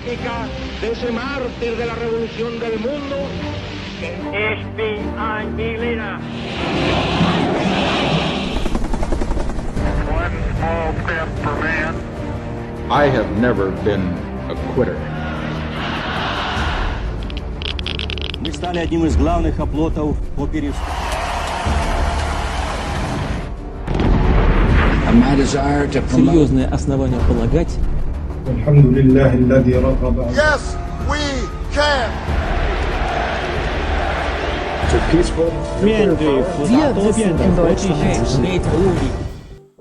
trágica de ese mártir de la revolución del mundo. FBI One small step for man. I have never been a quitter. Мы стали одним из главных оплотов оперы. Серьезные основания полагать. Yes, we can.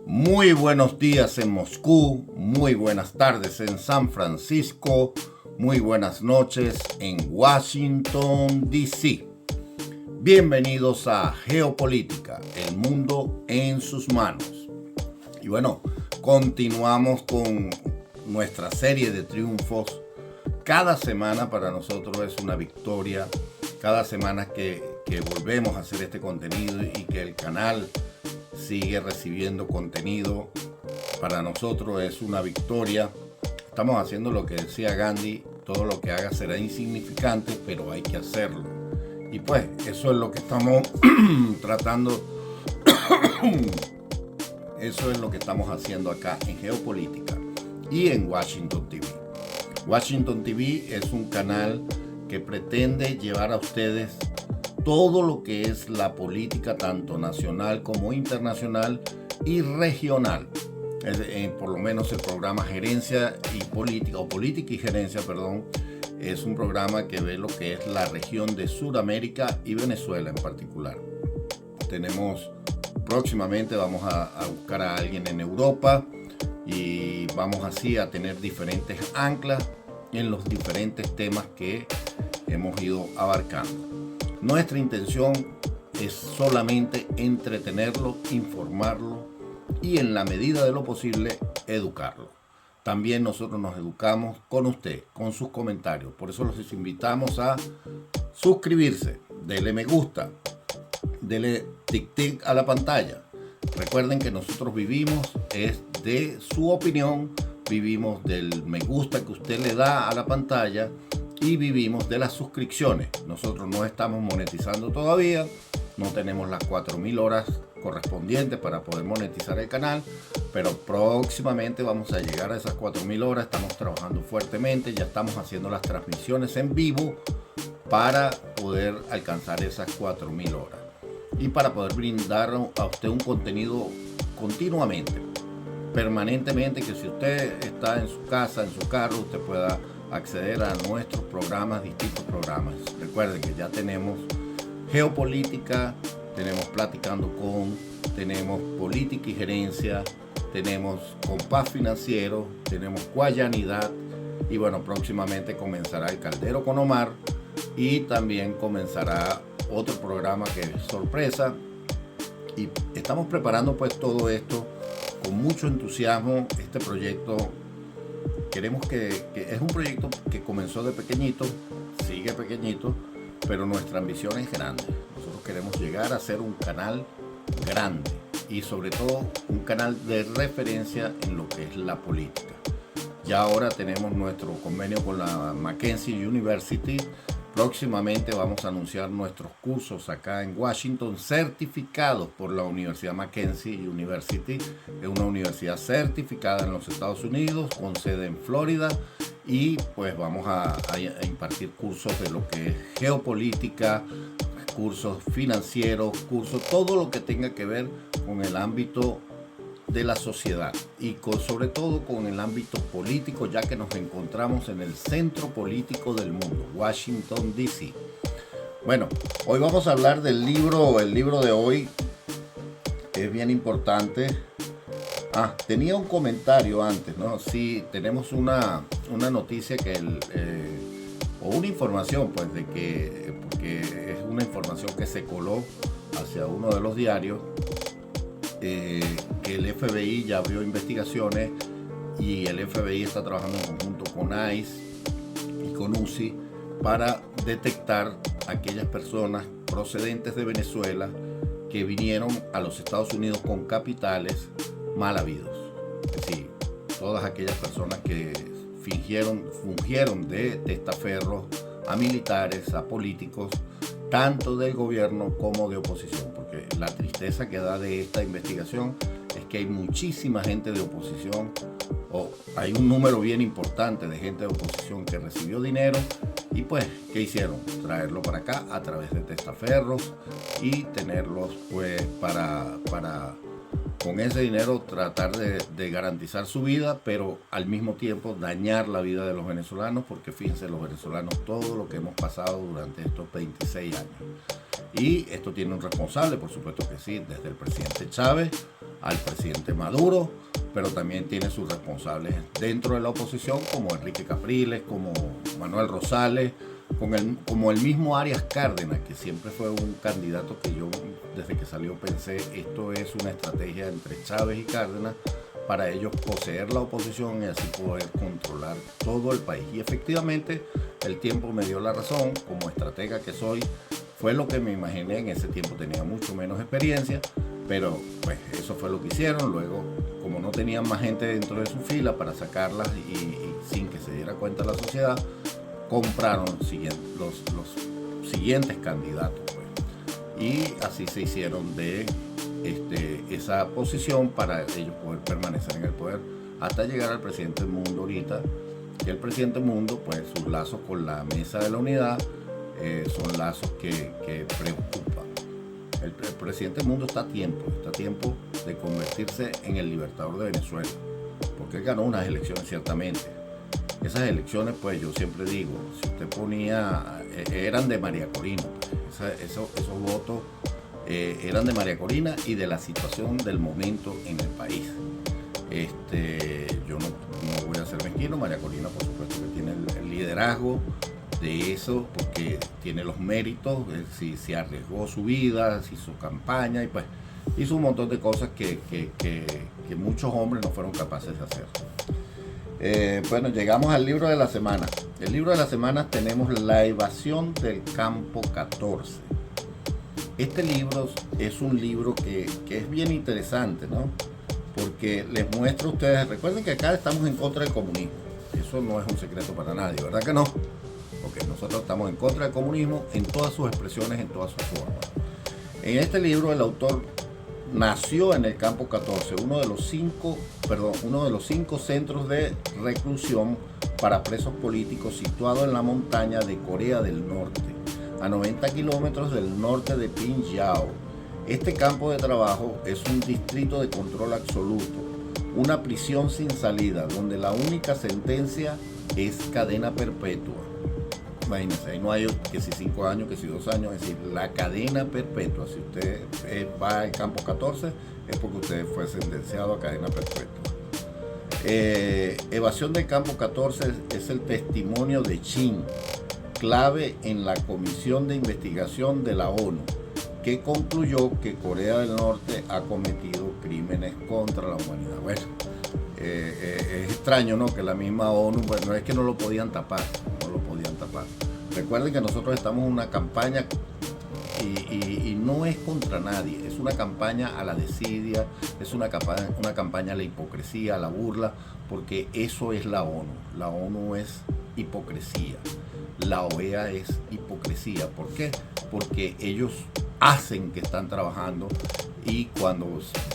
Muy buenos días en Moscú, muy buenas tardes en San Francisco, muy buenas noches en Washington, D.C. Bienvenidos a Geopolítica, el mundo en sus manos. Y bueno, continuamos con nuestra serie de triunfos. Cada semana para nosotros es una victoria. Cada semana que volvemos a hacer este contenido y que el canal sigue recibiendo contenido, para nosotros es una victoria. Estamos haciendo lo que decía Gandhi: todo lo que haga será insignificante, pero hay que hacerlo. Y pues eso es lo que estamos tratando. Eso es lo que estamos haciendo acá en Geopolítica y en Washington TV. Washington TV es un canal que pretende llevar a ustedes todo lo que es la política, tanto nacional como internacional y regional. Por lo menos el programa Gerencia y Política, o Política y Gerencia, perdón, es un programa que ve lo que es la región de Sudamérica y Venezuela en particular. Próximamente vamos a buscar a alguien en Europa y vamos así a tener diferentes anclas en los diferentes temas que hemos ido abarcando. Nuestra intención es solamente entretenerlo, informarlo y en la medida de lo posible educarlo. También nosotros nos educamos con usted, con sus comentarios. Por eso los invitamos a suscribirse, denle me gusta, denle tic a la pantalla. Recuerden que nosotros vivimos es de su opinión, vivimos del me gusta que usted le da a la pantalla y vivimos de las suscripciones. Nosotros no estamos monetizando todavía, no tenemos las 4.000 horas correspondientes para poder monetizar el canal, pero próximamente vamos a llegar a esas 4.000 horas. Estamos trabajando fuertemente, ya estamos haciendo las transmisiones en vivo para poder alcanzar esas 4.000 horas y para poder brindar a usted un contenido continuamente, permanentemente, que si usted está en su casa, en su carro, usted pueda acceder a nuestros programas, distintos programas. Recuerden que ya tenemos Geopolítica, tenemos Platicando con, tenemos Política y Gerencia, tenemos Compás Financiero, tenemos Guayanidad y bueno, próximamente comenzará El Caldero con Omar y también comenzará otro programa que es sorpresa. Y estamos preparando pues todo esto con mucho entusiasmo. Este proyecto queremos que es un proyecto que comenzó de pequeñito, sigue pequeñito, pero nuestra ambición es grande. Nosotros queremos llegar a ser un canal grande y sobre todo un canal de referencia en lo que es la política. Ya ahora tenemos nuestro convenio con la Mackenzie University. Próximamente vamos a anunciar nuestros cursos acá en Washington, certificados por la Universidad Mackenzie University. Es una universidad certificada en los Estados Unidos, con sede en Florida, y pues vamos a impartir cursos de lo que es geopolítica, cursos financieros, cursos, todo lo que tenga que ver con el ámbito de la sociedad y sobre todo con el ámbito político, ya que nos encontramos en el centro político del mundo, Washington, D.C. Bueno, hoy vamos a hablar del libro, el libro de hoy, que es bien importante. Tenía un comentario antes, ¿no? Sí, tenemos una noticia o una información, pues, porque es una información que se coló hacia uno de los diarios, que el FBI ya abrió investigaciones y el FBI está trabajando en conjunto con ICE y con UCI para detectar aquellas personas procedentes de Venezuela que vinieron a los Estados Unidos con capitales mal habidos. Es decir, todas aquellas personas que fungieron de testaferros a militares, a políticos, tanto del gobierno como de oposición, porque la tristeza que da de esta investigación es que hay muchísima gente de oposición, o hay un número bien importante de gente de oposición que recibió dinero y pues, ¿qué hicieron? Traerlo para acá a través de testaferros y tenerlos pues para con ese dinero tratar de garantizar su vida, pero al mismo tiempo dañar la vida de los venezolanos, porque fíjense los venezolanos todo lo que hemos pasado durante estos 26 años. Y esto tiene un responsable, por supuesto que sí, desde el presidente Chávez al presidente Maduro, pero también tiene sus responsables dentro de la oposición, como Enrique Capriles, como Manuel Rosales, como el mismo Arias Cárdenas, que siempre fue un candidato que yo desde que salió pensé, esto es una estrategia entre Chávez y Cárdenas para ellos poseer la oposición y así poder controlar todo el país. Y efectivamente el tiempo me dio la razón, como estratega que soy, fue lo que me imaginé. En ese tiempo tenía mucho menos experiencia, pero pues eso fue lo que hicieron. Luego, como no tenían más gente dentro de su fila para sacarlas y sin que se diera cuenta la sociedad, compraron los siguientes candidatos, pues. Y así se hicieron de esa posición para ellos poder permanecer en el poder hasta llegar al presidente del mundo ahorita. Y el presidente del mundo, pues sus lazos con la Mesa de la Unidad son lazos que preocupan. El presidente del mundo está a tiempo de convertirse en el libertador de Venezuela, porque él ganó unas elecciones ciertamente. Esas elecciones, pues yo siempre digo, si usted ponía, eran de María Corina, esos votos eran de María Corina y de la situación del momento en el país. Yo no voy a ser mezquino, María Corina por supuesto que tiene el liderazgo de eso, porque tiene los méritos, si arriesgó su vida, si hizo campaña y pues hizo un montón de cosas que muchos hombres no fueron capaces de hacer. Bueno, llegamos al libro de la semana. El libro de la semana tenemos La evasión del campo 14. Este libro es un libro que es bien interesante, ¿no? Porque les muestro a ustedes, recuerden que acá estamos en contra del comunismo. Eso no es un secreto para nadie, ¿verdad que no? Porque nosotros estamos en contra del comunismo en todas sus expresiones, en todas sus formas. En este libro el autor nació en el campo 14, uno de los cinco centros de reclusión para presos políticos situado en la montaña de Corea del Norte, a 90 kilómetros del norte de Pingyao. Este campo de trabajo es un distrito de control absoluto, una prisión sin salida, donde la única sentencia es cadena perpetua. Imagínense, ahí no hay que si 5 años, que si 2 años, es decir, la cadena perpetua. Si usted va al campo 14, es porque usted fue sentenciado a cadena perpetua. Evasión del campo 14 es el testimonio de Chin, clave en la Comisión de Investigación de la ONU, que concluyó que Corea del Norte ha cometido crímenes contra la humanidad. Bueno, es extraño, ¿no? Que la misma ONU, pues no es que no lo podían tapar. Recuerden que nosotros estamos en una campaña y no es contra nadie, es una campaña a la desidia, es una campaña a la hipocresía, a la burla, porque eso es la ONU. La ONU es hipocresía, la OEA es hipocresía. ¿Por qué? Porque ellos hacen que están trabajando y cuando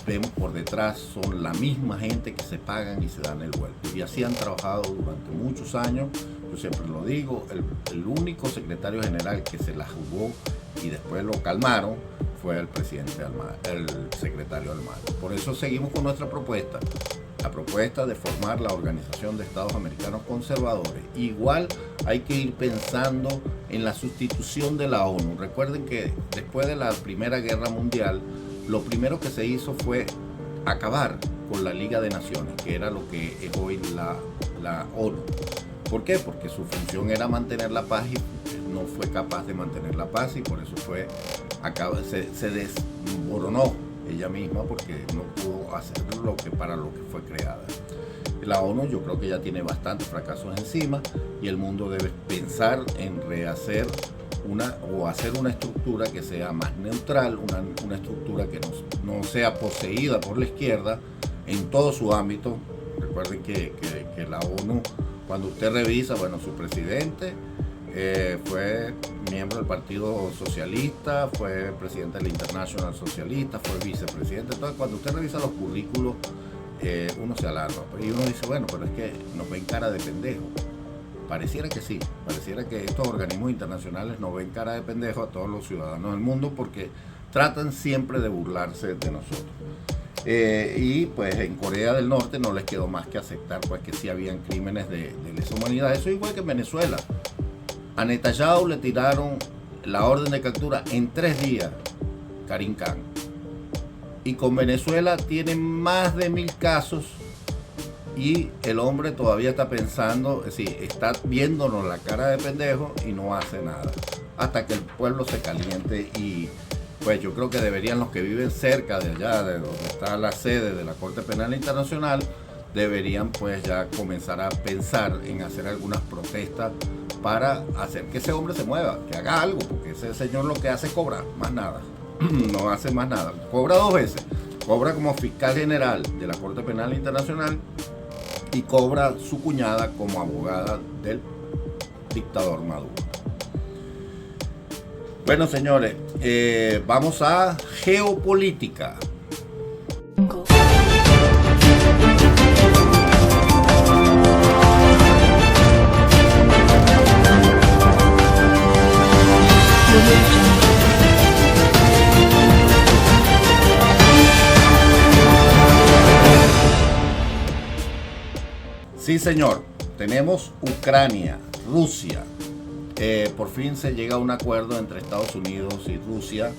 vemos por detrás son la misma gente que se pagan y se dan el vuelto. Y así han trabajado durante muchos años. Yo siempre lo digo, el único secretario general que se la jugó y después lo calmaron fue el secretario Almagro. Por eso seguimos con nuestra propuesta, la propuesta de formar la Organización de Estados Americanos Conservadores. Igual hay que ir pensando en la sustitución de la ONU. Recuerden que después de la Primera Guerra Mundial, lo primero que se hizo fue acabar con la Liga de Naciones, que era lo que es hoy la ONU. ¿Por qué? Porque su función era mantener la paz y no fue capaz de mantener la paz y por eso se desmoronó ella misma, porque no pudo hacer para lo que fue creada. La ONU yo creo que ya tiene bastantes fracasos encima y el mundo debe pensar en rehacer hacer una estructura que sea más neutral, una estructura que no sea poseída por la izquierda en todo su ámbito. Recuerden que la ONU Cuando usted revisa, bueno, su presidente fue miembro del Partido Socialista, fue presidente del International Socialista, fue vicepresidente. Entonces, cuando usted revisa los currículos, uno se alarma. Y uno dice, bueno, pero es que nos ven cara de pendejo. Pareciera que sí, pareciera que estos organismos internacionales nos ven cara de pendejo a todos los ciudadanos del mundo porque tratan siempre de burlarse de nosotros. Y pues en Corea del Norte no les quedó más que aceptar pues que sí habían crímenes de lesa humanidad. Eso igual que en Venezuela. A Netanyahu le tiraron la orden de captura en 3 días, Karim Khan. Y con Venezuela tienen más de 1000 casos y el hombre todavía está pensando, es decir, está viéndonos la cara de pendejo y no hace nada. Hasta que el pueblo se caliente y pues yo creo que deberían los que viven cerca de allá, de donde está la sede de la Corte Penal Internacional, deberían pues ya comenzar a pensar en hacer algunas protestas para hacer que ese hombre se mueva, que haga algo, porque ese señor lo que hace es cobrar, más nada, no hace más nada, cobra 2 veces, cobra como fiscal general de la Corte Penal Internacional y cobra su cuñada como abogada del dictador Maduro. Bueno, señores, vamos a geopolítica. Sí, señor, tenemos Ucrania, Rusia. Por fin se llega a un acuerdo entre Estados Unidos y Rusia.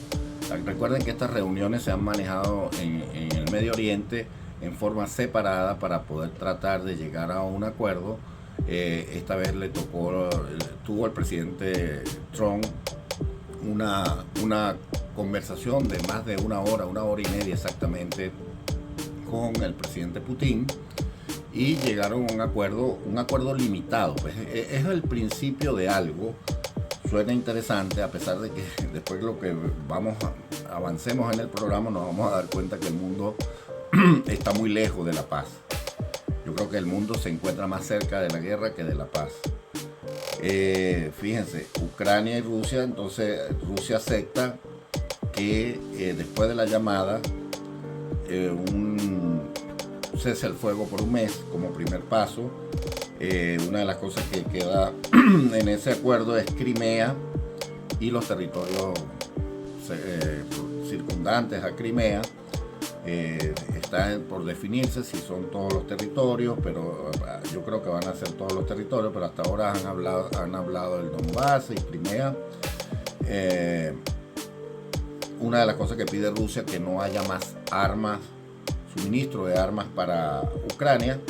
Recuerden que estas reuniones se han manejado en el Medio Oriente en forma separada para poder tratar de llegar a un acuerdo. Esta vez tuvo el presidente Trump una conversación de más de 1 hora, 1 hora y media exactamente, con el presidente Putin. Y llegaron a un acuerdo limitado. Pues es el principio de algo. Suena interesante, a pesar de que después lo que avancemos en el programa nos vamos a dar cuenta que el mundo está muy lejos de la paz. Yo creo que el mundo se encuentra más cerca de la guerra que de la paz. Fíjense, Ucrania y Rusia, entonces Rusia acepta que después de la llamada un cese el fuego por 1 mes como primer paso. Una de las cosas que queda en ese acuerdo es Crimea y los territorios circundantes a Crimea. Está por definirse si son todos los territorios, pero yo creo que van a ser todos los territorios, pero hasta ahora han hablado del Donbass y Crimea. Una de las cosas que pide Rusia es que no haya más armas, suministro de armas para Ucrania.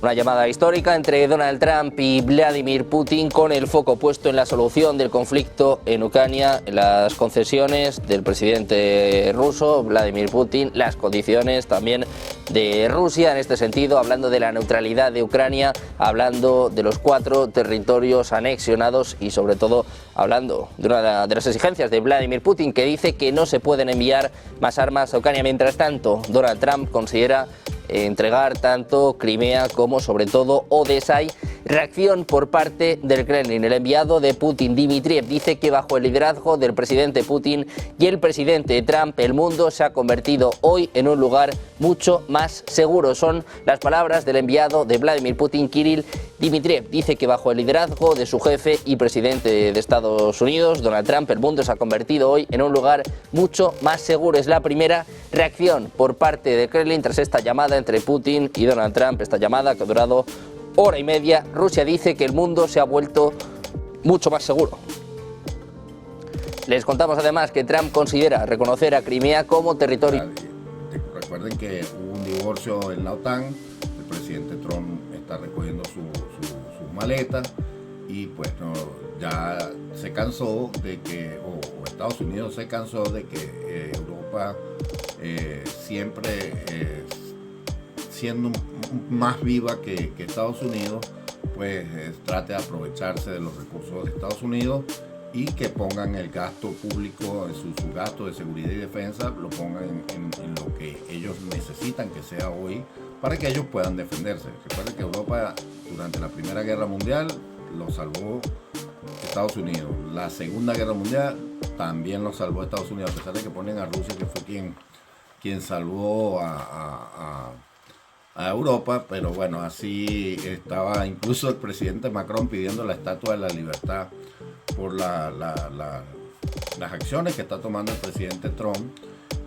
Una llamada histórica entre Donald Trump y Vladimir Putin, con el foco puesto en la solución del conflicto en Ucrania, en las concesiones del presidente ruso Vladimir Putin, las condiciones también de Rusia en este sentido, hablando de la neutralidad de Ucrania, hablando de los 4 territorios anexionados y sobre todo hablando de una de las exigencias de Vladimir Putin, que dice que no se pueden enviar más armas a Ucrania. Mientras tanto, Donald Trump considera entregar tanto Crimea como sobre todo Odessa. Reacción por parte del Kremlin. El enviado de Putin, Dmitriev, dice que bajo el liderazgo del presidente Putin y el presidente Trump, el mundo se ha convertido hoy en un lugar mucho más seguro. Son las palabras del enviado de Vladimir Putin, Kirill Dmitriev. Dice que bajo el liderazgo de su jefe y presidente de Estados Unidos, Donald Trump, el mundo se ha convertido hoy en un lugar mucho más seguro. Es la primera reacción por parte del Kremlin tras esta llamada entre Putin y Donald Trump, esta llamada que ha durado 1 hora y media. Rusia dice que el mundo se ha vuelto mucho más seguro. Les contamos además que Trump considera reconocer a Crimea como territorio. Recuerden que hubo un divorcio en la OTAN, el presidente Trump está recogiendo sus maletas y pues ya se cansó de que, o Estados Unidos se cansó de que Europa siempre siendo más viva que Estados Unidos, pues trate de aprovecharse de los recursos de Estados Unidos y que pongan el gasto público, su gasto de seguridad y defensa, lo pongan en lo que ellos necesitan que sea hoy para que ellos puedan defenderse. Recuerden que Europa durante la Primera Guerra Mundial lo salvó Estados Unidos. La Segunda Guerra Mundial también lo salvó Estados Unidos, a pesar de que ponen a Rusia, que fue quien salvó a Europa, pero bueno, así estaba incluso el presidente Macron pidiendo la Estatua de la Libertad por las acciones que está tomando el presidente Trump.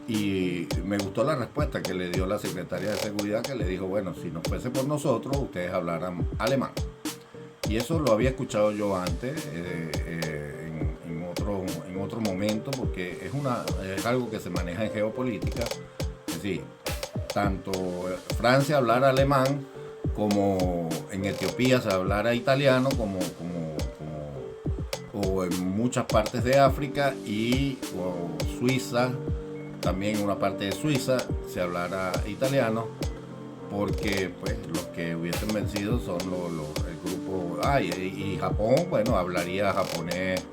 Y me gustó la respuesta que le dio la secretaria de Seguridad, que le dijo, bueno, si no fuese por nosotros, ustedes hablaran alemán. Y eso lo había escuchado yo antes, en otro momento, porque es algo que se maneja en geopolítica. Es decir, tanto Francia hablara alemán, como en Etiopía se hablara italiano, o en muchas partes de África, o Suiza, también en una parte de Suiza se hablara italiano, porque pues los que hubiesen vencido son el grupo, y Japón, bueno, hablaría japonés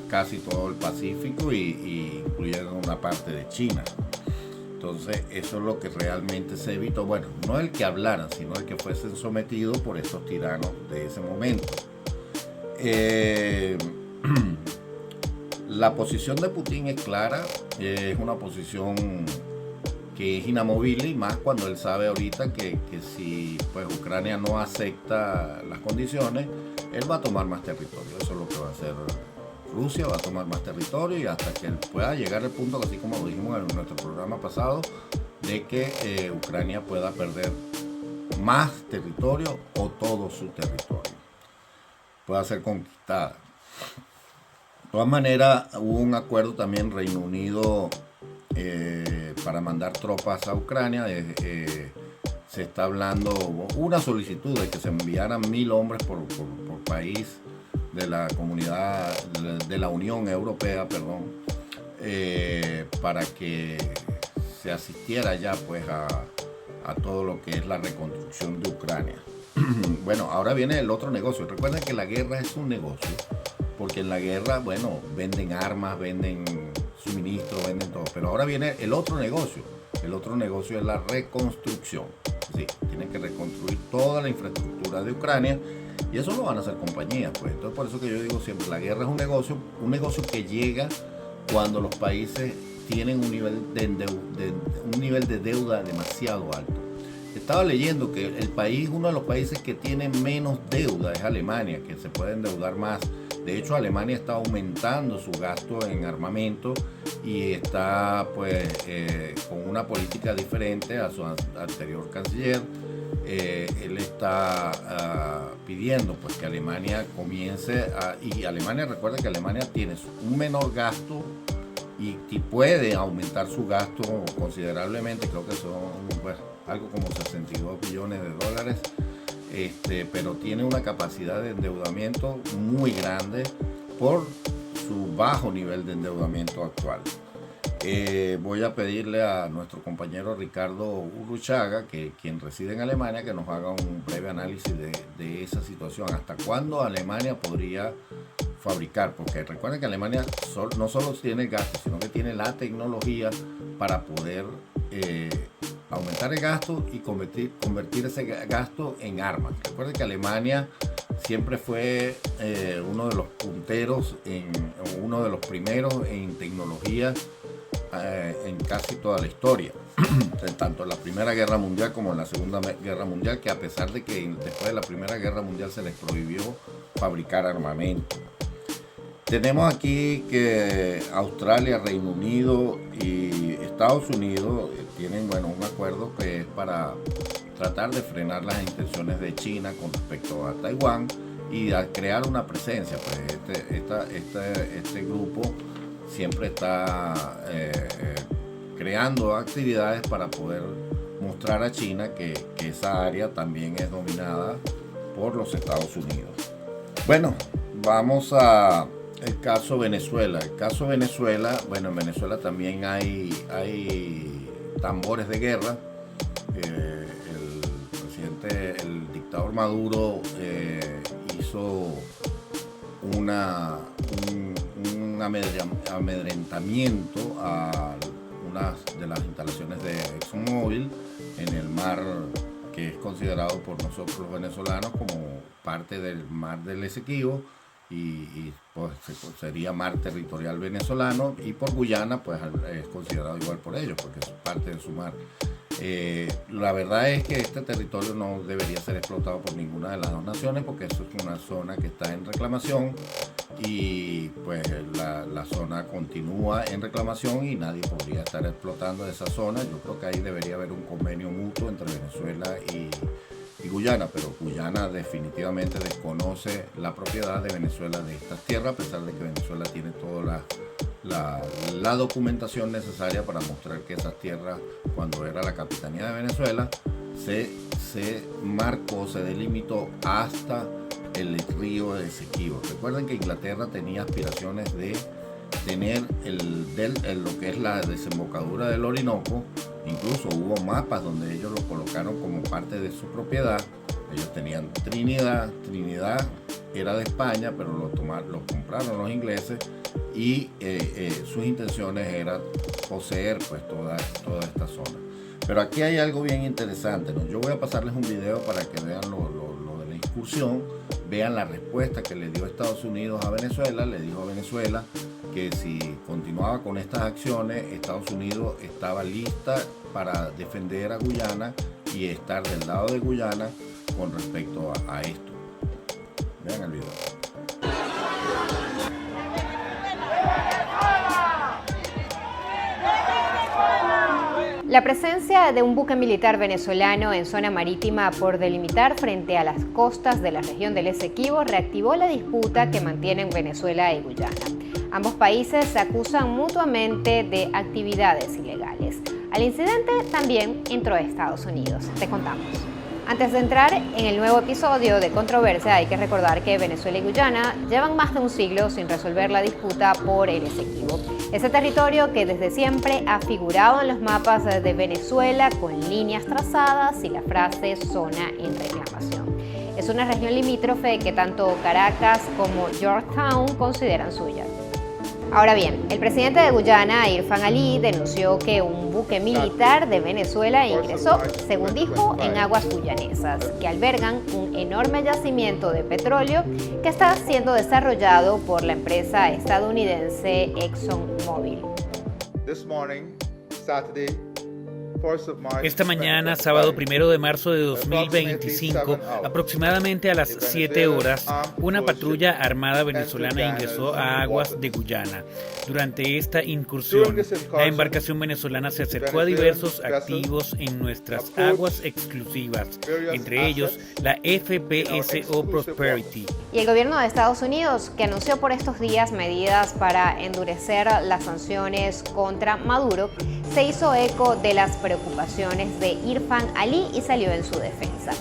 casi todo el Pacífico, y incluyendo una parte de China. Entonces eso es lo que realmente se evitó, bueno, no el que hablaran, sino el que fuesen sometidos por estos tiranos de ese momento. La posición de Putin es clara, es una posición que es inamovible, y más cuando él sabe ahorita que si pues Ucrania no acepta las condiciones, él va a tomar más territorio. Eso es lo que va a hacer Rusia, va a tomar más territorio, y hasta que él pueda llegar al punto, así como lo dijimos en nuestro programa pasado, de que Ucrania pueda perder más territorio o todo su territorio, pueda ser conquistada. De todas maneras, hubo un acuerdo también Reino Unido para mandar tropas a Ucrania. Se está hablando una solicitud de que se enviaran 1.000 hombres por país de la comunidad de la Unión Europea, para que se asistiera ya pues a todo lo que es la reconstrucción de Ucrania. Bueno, ahora viene el otro negocio. Recuerden que la guerra es un negocio, porque en la guerra, bueno, venden armas, venden suministros, venden todo. Pero ahora viene el otro negocio. El otro negocio es la reconstrucción. Sí, tienen que reconstruir toda la infraestructura de Ucrania, y eso lo van a hacer compañías, pues. Entonces, por eso que yo digo siempre, la guerra es un negocio que llega cuando los países tienen un nivel de deuda demasiado alto. Estaba leyendo que uno de los países que tiene menos deuda es Alemania, que se puede endeudar más. De hecho, Alemania está aumentando su gasto en armamento, y está pues con una política diferente a su anterior canciller. Él está pidiendo pues que Alemania comience y Alemania, recuerda que Alemania tiene un menor gasto y puede aumentar su gasto considerablemente. Creo que son pues algo como 62 billones de dólares, pero tiene una capacidad de endeudamiento muy grande por su bajo nivel de endeudamiento actual. Voy a pedirle a nuestro compañero Ricardo Urruchaga, quien reside en Alemania, que nos haga un breve análisis de esa situación. ¿Hasta cuándo Alemania podría fabricar? Porque recuerden que Alemania no solo tiene el gasto, sino que tiene la tecnología para poder aumentar el gasto y convertir ese gasto en armas. Recuerden que Alemania siempre fue uno de los punteros, uno de los primeros en tecnología en casi toda la historia, tanto en la Primera Guerra Mundial como en la Segunda Guerra Mundial, que a pesar de que después de la Primera Guerra Mundial se les prohibió fabricar armamento. Tenemos aquí que Australia, Reino Unido y Estados Unidos tienen un acuerdo que es para tratar de frenar las intenciones de China con respecto a Taiwán y a crear una presencia. Pues este grupo siempre está creando actividades para poder mostrar a China que esa área también es dominada por los Estados Unidos. Bueno, vamos a el caso Venezuela. El caso Venezuela, en Venezuela también hay tambores de guerra. El dictador Maduro hizo un amedrentamiento a unas de las instalaciones de ExxonMobil en el mar que es considerado por nosotros los venezolanos como parte del mar del Esequibo y pues sería mar territorial venezolano, y por Guyana pues es considerado igual por ellos porque es parte de su mar. La verdad es que este territorio no debería ser explotado por ninguna de las dos naciones porque eso es una zona que está en reclamación y pues la zona continúa en reclamación y nadie podría estar explotando esa zona. Yo creo que ahí debería haber un convenio mutuo entre Venezuela y Guyana, pero Guyana definitivamente desconoce la propiedad de Venezuela de estas tierras, a pesar de que Venezuela tiene toda la documentación necesaria para mostrar que esas tierras, cuando era la capitanía de Venezuela, se marcó, se delimitó hasta el río de Esequibo. Recuerden que Inglaterra tenía aspiraciones de tener lo que es la desembocadura del Orinoco. Incluso hubo mapas donde ellos lo colocaron como parte de su propiedad. Ellos tenían Trinidad era de España, pero lo compraron los ingleses y sus intenciones eran poseer pues toda esta zona. Pero aquí hay algo bien interesante, ¿no? Yo voy a pasarles un video para que vean lo de la incursión, vean la respuesta que le dio Estados Unidos a Venezuela. Le dijo a Venezuela que si continuaba con estas acciones, Estados Unidos estaba lista para defender a Guyana y estar del lado de Guyana con respecto a esto. Vean el video. La presencia de un buque militar venezolano en zona marítima por delimitar frente a las costas de la región del Esequibo reactivó la disputa que mantienen Venezuela y Guyana. Ambos países se acusan mutuamente de actividades ilegales. Al incidente también entró Estados Unidos. Te contamos. Antes de entrar en el nuevo episodio de Controversia, hay que recordar que Venezuela y Guyana llevan más de un siglo sin resolver la disputa por el Esequibo. Ese territorio que desde siempre ha figurado en los mapas de Venezuela con líneas trazadas y la frase zona en reclamación. Es una región limítrofe que tanto Caracas como Georgetown consideran suya. Ahora bien, el presidente de Guyana, Irfan Ali, denunció que un buque militar de Venezuela ingresó, según dijo, en aguas guyanesas, que albergan un enorme yacimiento de petróleo que está siendo desarrollado por la empresa estadounidense ExxonMobil. Esta mañana, sábado 1 de marzo de 2025, aproximadamente a las 7 horas, una patrulla armada venezolana ingresó a aguas de Guyana. Durante esta incursión, la embarcación venezolana se acercó a diversos activos en nuestras aguas exclusivas, entre ellos la FPSO Prosperity. Y el gobierno de Estados Unidos, que anunció por estos días medidas para endurecer las sanciones contra Maduro, se hizo eco de las preocupaciones de Irfan Ali y salió en su defensa.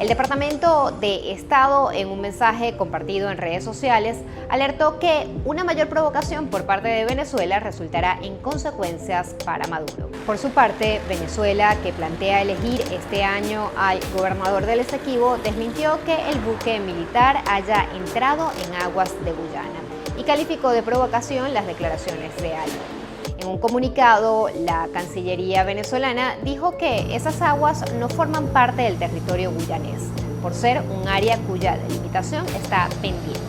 El Departamento de Estado, en un mensaje compartido en redes sociales, alertó que una mayor provocación por parte de Venezuela resultará en consecuencias para Maduro. Por su parte, Venezuela, que plantea elegir este año al gobernador del Esequibo, desmintió que el buque militar haya entrado en aguas de Guyana y calificó de provocación las declaraciones de Ali. En un comunicado, la Cancillería venezolana dijo que esas aguas no forman parte del territorio guyanés, por ser un área cuya delimitación está pendiente.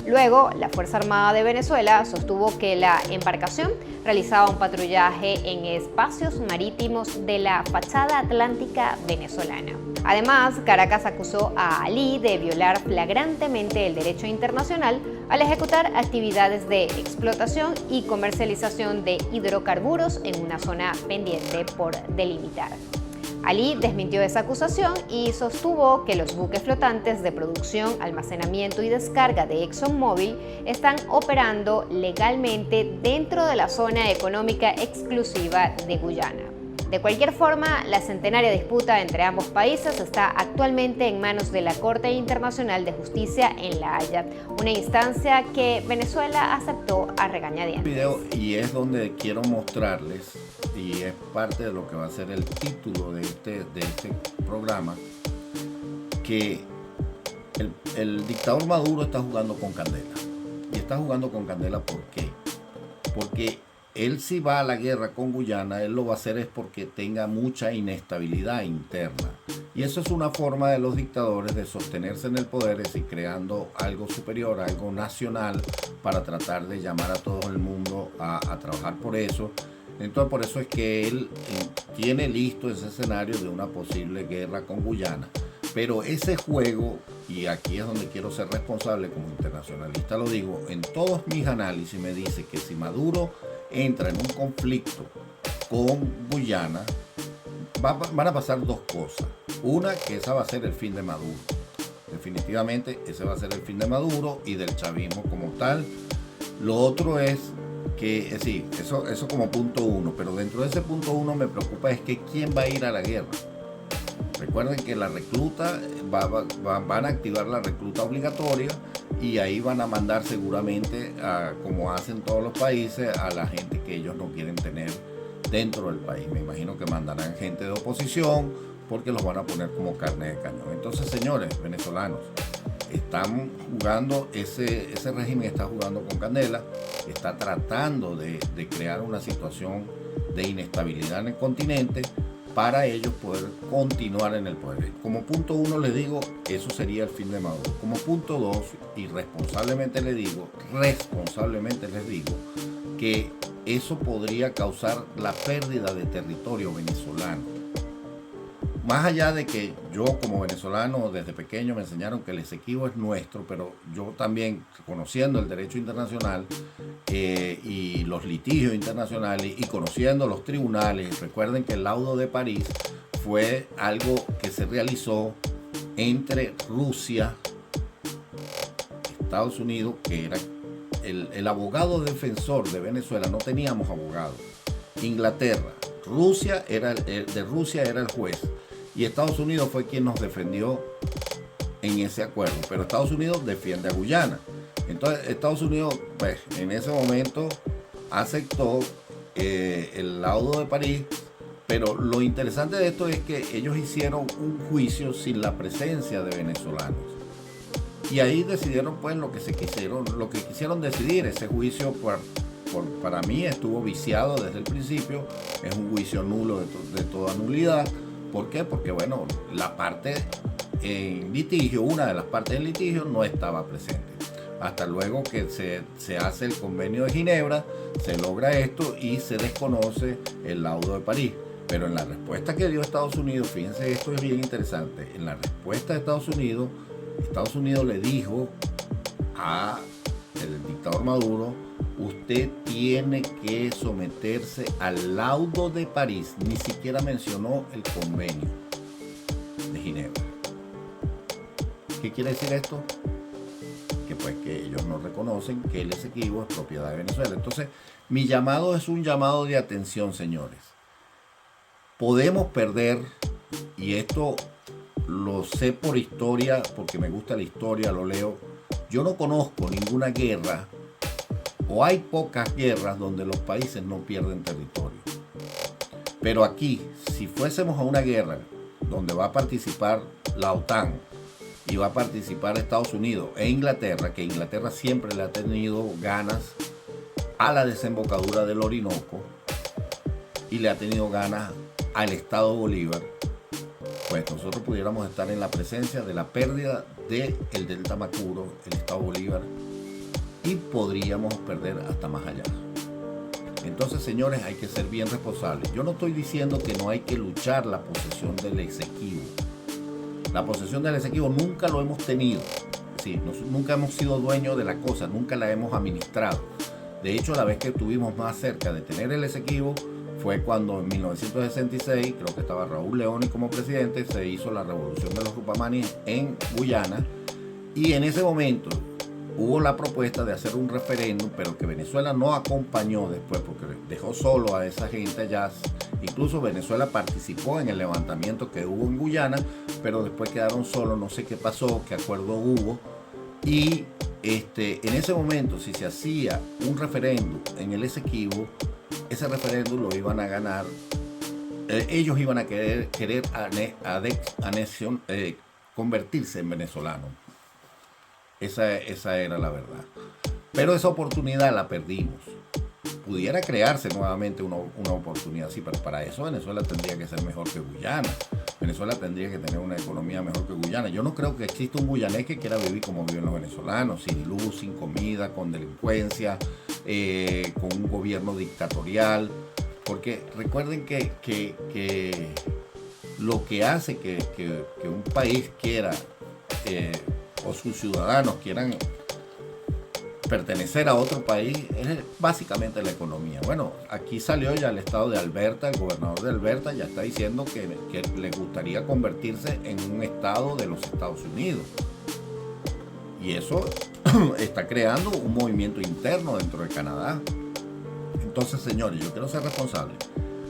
Luego, la Fuerza Armada de Venezuela sostuvo que la embarcación realizaba un patrullaje en espacios marítimos de la fachada atlántica venezolana. Además, Caracas acusó a Ali de violar flagrantemente el derecho internacional al ejecutar actividades de explotación y comercialización de hidrocarburos en una zona pendiente por delimitar. Ali desmintió esa acusación y sostuvo que los buques flotantes de producción, almacenamiento y descarga de ExxonMobil están operando legalmente dentro de la zona económica exclusiva de Guyana. De cualquier forma, la centenaria disputa entre ambos países está actualmente en manos de la Corte Internacional de Justicia en La Haya, una instancia que Venezuela aceptó a regañadientes. Y es donde quiero mostrarles, y es parte de lo que va a ser el título de este programa, que el dictador Maduro está jugando con candela. Y está jugando con candela, ¿por qué? Porque él, si va a la guerra con Guyana, él lo va a hacer es porque tenga mucha inestabilidad interna. Y eso es una forma de los dictadores de sostenerse en el poder, es decir, creando algo superior, algo nacional, para tratar de llamar a todo el mundo a trabajar por eso. Entonces por eso es que él tiene listo ese escenario de una posible guerra con Guyana. Pero ese juego, y aquí es donde quiero ser responsable como internacionalista, lo digo, en todos mis análisis me dice que si Maduro entra en un conflicto con Guyana, van a pasar dos cosas. Una, que esa va a ser el fin de Maduro. Definitivamente ese va a ser el fin de Maduro y del chavismo como tal. Lo otro es que, sí, eso como punto uno, pero dentro de ese punto uno me preocupa es que quién va a ir a la guerra. Recuerden que la recluta, van a activar la recluta obligatoria y ahí van a mandar seguramente, como hacen todos los países, a la gente que ellos no quieren tener dentro del país. Me imagino que mandarán gente de oposición porque los van a poner como carne de cañón. Entonces, señores venezolanos, están jugando, ese régimen está jugando con candela, está tratando de crear una situación de inestabilidad en el continente para ellos poder continuar en el poder. Como punto uno les digo, eso sería el fin de Maduro. Como punto dos, y responsablemente les digo que eso podría causar la pérdida de territorio venezolano. Más allá de que yo como venezolano desde pequeño me enseñaron que el Esequibo es nuestro, pero yo también, conociendo el derecho internacional y los litigios internacionales y conociendo los tribunales, recuerden que el laudo de París fue algo que se realizó entre Rusia, Estados Unidos, que era el abogado defensor de Venezuela, no teníamos abogado, Inglaterra, de Rusia era el juez. Y Estados Unidos fue quien nos defendió en ese acuerdo. Pero Estados Unidos defiende a Guyana. Entonces Estados Unidos, pues, en ese momento aceptó el laudo de París. Pero lo interesante de esto es que ellos hicieron un juicio sin la presencia de venezolanos. Y ahí decidieron pues lo que quisieron decidir. Ese juicio para mí estuvo viciado desde el principio. Es un juicio nulo de toda nulidad. ¿Por qué? Porque bueno, la parte en litigio, una de las partes en litigio no estaba presente. Hasta luego que se hace el convenio de Ginebra, se logra esto y se desconoce el laudo de París. Pero en la respuesta que dio Estados Unidos, fíjense, esto es bien interesante. En la respuesta de Estados Unidos le dijo al dictador Maduro: usted tiene que someterse al laudo de París. Ni siquiera mencionó el convenio de Ginebra. ¿Qué quiere decir esto? Que pues que ellos no reconocen que el Esequibo es propiedad de Venezuela. Entonces, mi llamado es un llamado de atención, señores. Podemos perder, y esto lo sé por historia, porque me gusta la historia, lo leo. Yo no conozco ninguna guerra, o hay pocas guerras donde los países no pierden territorio. Pero aquí, si fuésemos a una guerra donde va a participar la OTAN y va a participar Estados Unidos e Inglaterra, que Inglaterra siempre le ha tenido ganas a la desembocadura del Orinoco y le ha tenido ganas al Estado Bolívar, pues nosotros pudiéramos estar en la presencia de la pérdida del Delta Macuro, el Estado Bolívar, y podríamos perder hasta más allá. Entonces, señores, hay que ser bien responsables. Yo no estoy diciendo que no hay que luchar la posesión del Esequibo. La posesión del Esequibo nunca lo hemos tenido. Sí, nunca hemos sido dueños de la cosa, nunca la hemos administrado. De hecho, la vez que estuvimos más cerca de tener el Esequibo fue cuando en 1966, creo que estaba Raúl Leoni como presidente, se hizo la revolución de los Tupamanis en Guyana, y en ese momento hubo la propuesta de hacer un referéndum, pero que Venezuela no acompañó después porque dejó solo a esa gente allá. Incluso Venezuela participó en el levantamiento que hubo en Guyana, pero después quedaron solos, no sé qué pasó, qué acuerdo hubo. Y en ese momento, si se hacía un referéndum en el Esequibo, ese referéndum lo iban a ganar, ellos iban a querer convertirse en venezolanos. Esa era la verdad. Pero esa oportunidad la perdimos. pudiera crearse nuevamente una oportunidad así, pero para eso Venezuela tendría que ser mejor que Guyana. Venezuela tendría que tener una economía mejor que Guyana. Yo no creo que exista un guyanés que quiera vivir como viven los venezolanos, sin luz, sin comida, con delincuencia, con un gobierno dictatorial. Porque recuerden que lo que hace que un país quiera, o sus ciudadanos quieran pertenecer a otro país, es básicamente la economía. Bueno, aquí salió ya el estado de Alberta, el gobernador de Alberta ya está diciendo que le gustaría convertirse en un estado de los Estados Unidos. Y eso está creando un movimiento interno dentro de Canadá. Entonces, señores, yo quiero ser responsable.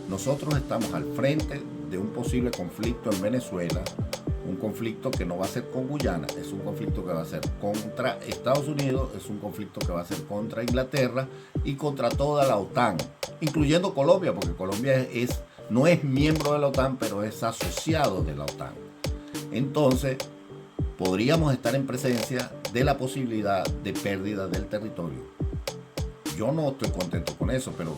Nosotros estamos al frente de un posible conflicto en Venezuela, un conflicto que no va a ser con Guyana, es un conflicto que va a ser contra Estados Unidos, es un conflicto que va a ser contra Inglaterra y contra toda la OTAN, incluyendo Colombia, porque Colombia no es miembro de la OTAN, pero es asociado de la OTAN. Entonces, podríamos estar en presencia de la posibilidad de pérdida del territorio. Yo no estoy contento con eso, pero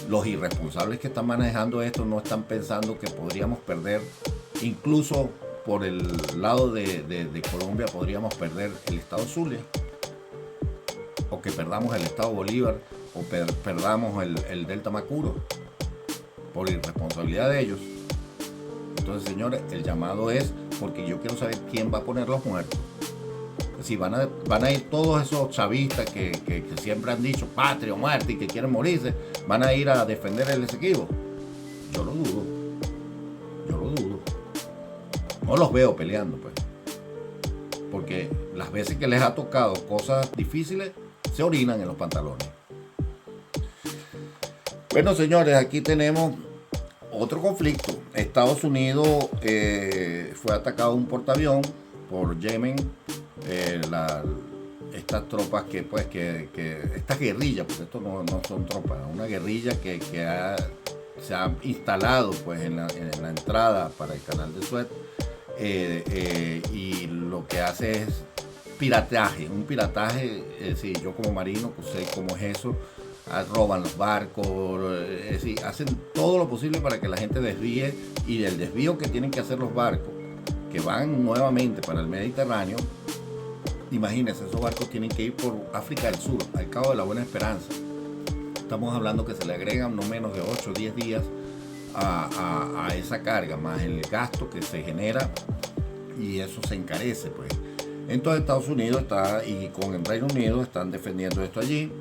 los irresponsables que están manejando esto no están pensando que podríamos perder, incluso por el lado de Colombia, podríamos perder el estado Zulia, o que perdamos el estado Bolívar, o perdamos el Delta Macuro, por irresponsabilidad de ellos. Entonces, señores, el llamado es, porque yo quiero saber quién va a poner los muertos. Si van a ir todos esos chavistas que siempre han dicho patria o muerte y que quieren morirse, van a ir a defender el Esequibo. Yo lo dudo. No los veo peleando, pues. Porque las veces que les ha tocado cosas difíciles, se orinan en los pantalones. Bueno, señores, aquí tenemos otro conflicto. Estados Unidos fue atacado un portaavión por Yemen. Estas tropas estas guerrillas, porque esto no son tropas, una guerrilla que se ha instalado pues en la entrada para el canal de Suez, y lo que hace es un pirataje, yo como marino pues sé cómo es eso, roban los barcos, hacen todo lo posible para que la gente desvíe, y el desvío que tienen que hacer los barcos que van nuevamente para el Mediterráneo. Imagínense, esos barcos tienen que ir por África del Sur, al Cabo de la Buena Esperanza. Estamos hablando que se le agregan no menos de 8 o 10 días a esa carga, más el gasto que se genera, y eso se encarece, pues. Entonces Estados Unidos y con el Reino Unido están defendiendo esto allí.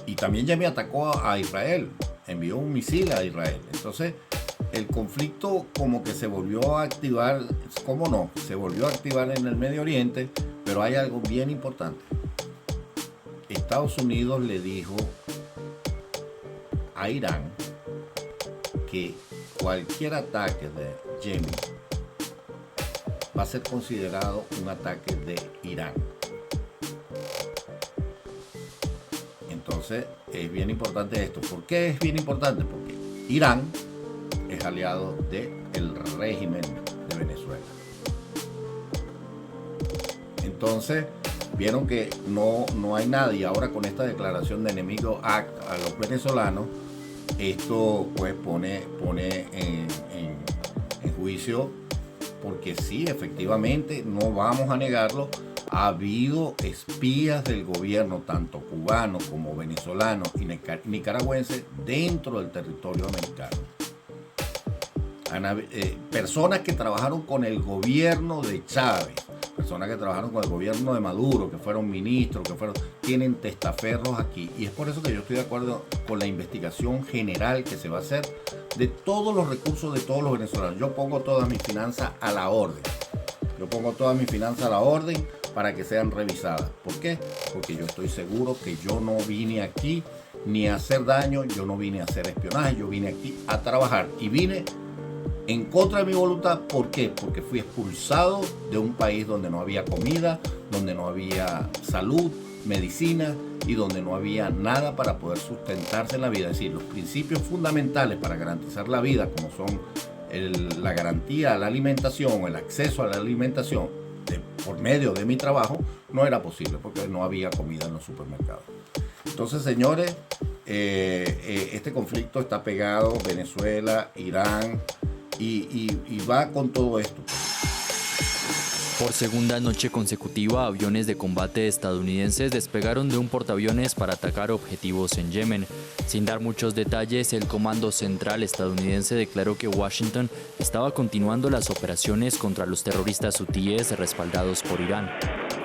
Y también ya me atacó a Israel, envió un misil a Israel. Entonces, el conflicto como que se volvió a activar, ¿cómo no? Se volvió a activar en el Medio Oriente, pero hay algo bien importante. Estados Unidos le dijo a Irán que cualquier ataque de Yemen va a ser considerado un ataque de Irán. Entonces, es bien importante esto. ¿Por qué es bien importante? Porque Irán es aliado del régimen de Venezuela. Entonces, vieron que no hay nada, y ahora con esta declaración de enemigo a los venezolanos, esto pues pone en juicio, porque sí, efectivamente, no vamos a negarlo, ha habido espías del gobierno, tanto cubano como venezolano y nicaragüense, dentro del territorio americano. Personas que trabajaron con el gobierno de Chávez, personas que trabajaron con el gobierno de Maduro, que fueron ministros, tienen testaferros aquí. Y es por eso que yo estoy de acuerdo con la investigación general que se va a hacer de todos los recursos de todos los venezolanos. Yo pongo todas mis finanzas a la orden. Para que sean revisadas. ¿Por qué? Porque yo estoy seguro que yo no vine aquí ni a hacer daño, yo no vine a hacer espionaje, yo vine aquí a trabajar, y vine en contra de mi voluntad. ¿Por qué? Porque fui expulsado de un país donde no había comida, donde no había salud, medicina, y donde no había nada para poder sustentarse en la vida. Es decir, los principios fundamentales para garantizar la vida, como son la garantía a la alimentación, el acceso a la alimentación por medio de mi trabajo, no era posible porque no había comida en los supermercados. Entonces, señores, este conflicto está pegado, Venezuela, Irán, y va con todo esto. Por segunda noche consecutiva, aviones de combate estadounidenses despegaron de un portaaviones para atacar objetivos en Yemen. Sin dar muchos detalles, el Comando Central estadounidense declaró que Washington estaba continuando las operaciones contra los terroristas hutíes respaldados por Irán.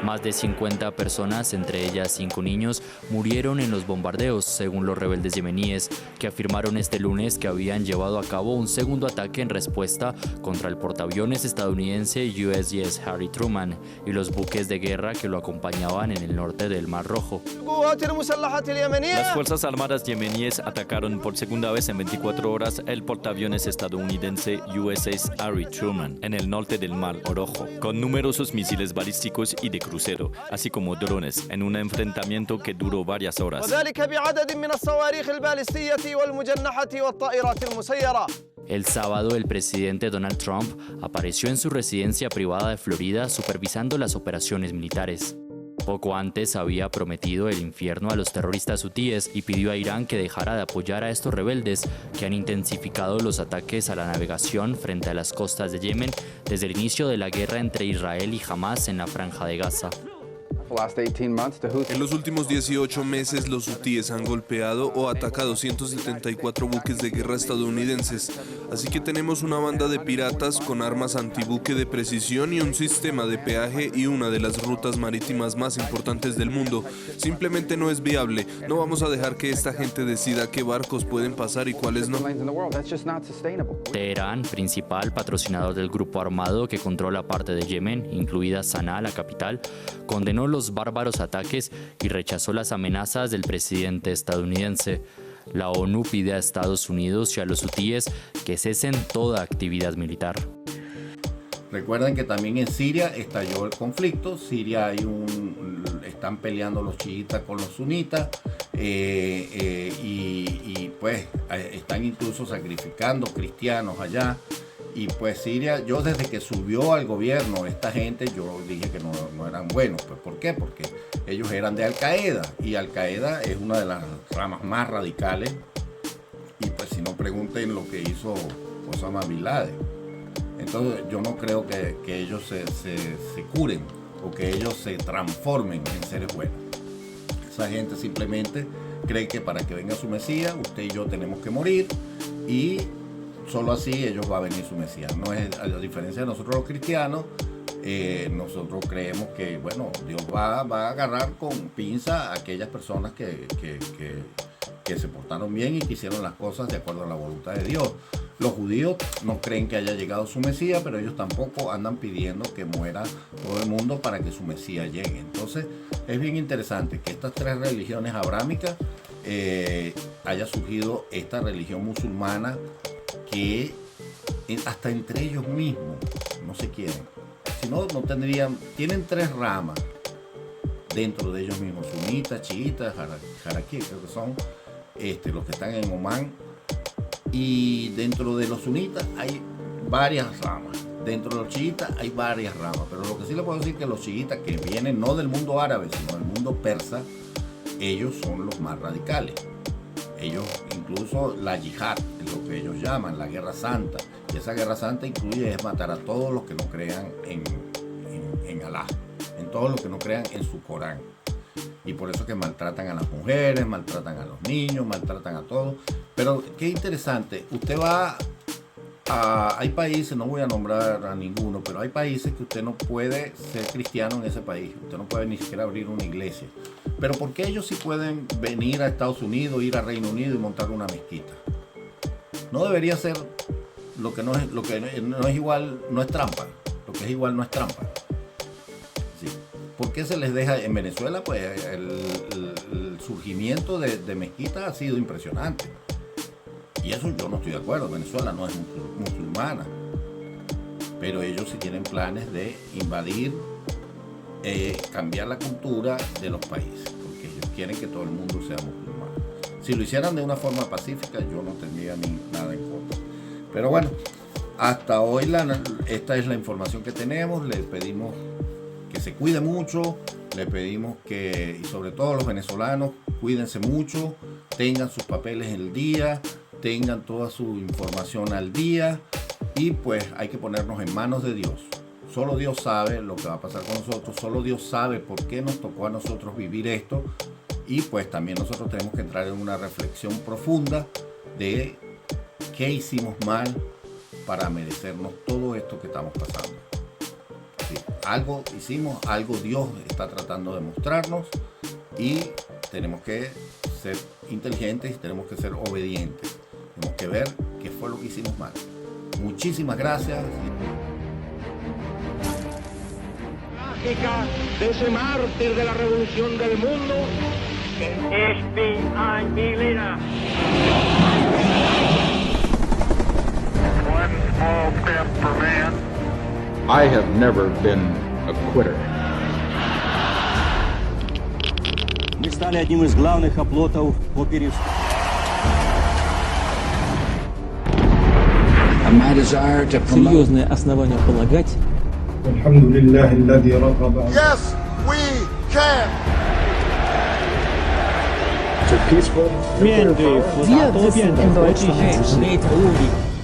Más de 50 personas, entre ellas 5 niños, murieron en los bombardeos, según los rebeldes yemeníes, que afirmaron este lunes que habían llevado a cabo un segundo ataque en respuesta contra el portaaviones estadounidense USS Harry Truman y los buques de guerra que lo acompañaban en el norte del Mar Rojo. Las Fuerzas Armadas yemeníes atacaron por segunda vez en 24 horas el portaaviones estadounidense USS Harry Truman en el norte del Mar Rojo, con numerosos misiles balísticos y de crucero, así como drones, en un enfrentamiento que duró varias horas. El sábado, el presidente Donald Trump apareció en su residencia privada de Florida supervisando las operaciones militares. Poco antes había prometido el infierno a los terroristas hutíes y pidió a Irán que dejara de apoyar a estos rebeldes que han intensificado los ataques a la navegación frente a las costas de Yemen desde el inicio de la guerra entre Israel y Hamas en la Franja de Gaza. En los últimos 18 meses, los hutíes han golpeado o atacado 174 buques de guerra estadounidenses, así que tenemos una banda de piratas con armas antibuque de precisión y un sistema de peaje y una de las rutas marítimas más importantes del mundo. Simplemente no es viable. No vamos a dejar que esta gente decida qué barcos pueden pasar y cuáles no. Teherán, principal patrocinador del grupo armado que controla parte de Yemen, incluida Sanaa, la capital, condenó los bárbaros ataques y rechazó las amenazas del presidente estadounidense. La ONU pide a Estados Unidos y a los hutíes que cesen toda actividad militar. Recuerden que también en Siria estalló el conflicto. Siria están peleando los chiitas con los sunitas y pues están incluso sacrificando cristianos allá. Y pues Siria, yo desde que subió al gobierno esta gente, yo dije que no eran buenos. Pues, ¿por qué? Porque ellos eran de Al-Qaeda y Al-Qaeda es una de las ramas más radicales. Y pues si no, pregunten lo que hizo Osama Bin Laden. Entonces yo no creo que ellos se curen o que ellos se transformen en seres buenos. Esa gente simplemente cree que para que venga su Mesías, usted y yo tenemos que morir y solo así ellos va a venir su Mesías. No es, a diferencia de nosotros los cristianos, nosotros creemos que bueno, Dios va a agarrar con pinza a aquellas personas que se portaron bien y que hicieron las cosas de acuerdo a la voluntad de Dios. Los judíos no creen que haya llegado su Mesías, pero ellos tampoco andan pidiendo que muera todo el mundo para que su Mesías llegue. Entonces es bien interesante que estas tres religiones abrámicas haya surgido esta religión musulmana que hasta entre ellos mismos no se quieren. Si no, no tendrían, tienen tres ramas dentro de ellos mismos: sunitas, chiitas, jaraquí, creo que son los que están en Omán. Y dentro de los sunitas hay varias ramas. Dentro de los chiitas hay varias ramas. Pero lo que sí les puedo decir es que los chiitas, que vienen no del mundo árabe, sino del mundo persa, ellos son los más radicales. Ellos, incluso la yihad, es lo que ellos llaman, la guerra santa. Y esa guerra santa incluye matar a todos los que no crean en Alá, en todos los que no crean en su Corán. Y por eso que maltratan a las mujeres, maltratan a los niños, maltratan a todos. Pero qué interesante, usted va hay países, no voy a nombrar a ninguno, pero hay países que usted no puede ser cristiano en ese país. Usted no puede ni siquiera abrir una iglesia. Pero ¿por qué ellos sí pueden venir a Estados Unidos, ir a Reino Unido y montar una mezquita? No debería ser lo que no es igual, no es trampa. Lo que es igual no es trampa. Sí. ¿Por qué se les deja en Venezuela? Pues el surgimiento de mezquitas ha sido impresionante. Y eso yo no estoy de acuerdo. Venezuela no es musulmana. Pero ellos sí tienen planes de invadir, cambiar la cultura de los países. Porque ellos quieren que todo el mundo sea musulmán. Si lo hicieran de una forma pacífica, yo no tendría nada en contra. Pero bueno, hasta hoy esta es la información que tenemos. Les pedimos que se cuide mucho. Le pedimos que, y sobre todo los venezolanos, cuídense mucho, tengan sus papeles al día, tengan toda su información al día y pues hay que ponernos en manos de Dios. Solo Dios sabe lo que va a pasar con nosotros, solo Dios sabe por qué nos tocó a nosotros vivir esto y pues también nosotros tenemos que entrar en una reflexión profunda de qué hicimos mal para merecernos todo esto que estamos pasando. Sí, algo hicimos, algo Dios está tratando de mostrarnos y tenemos que ser inteligentes, tenemos que ser obedientes, tenemos que ver qué fue lo que hicimos mal. Muchísimas gracias. Trágica de ese mártir de la revolución del mundo. I have never been a quitter. Мы стали одним из главных оплотов по Серьезные основания полагать, Yes, we can. Wir wissen in Deutschland lädt Ruhig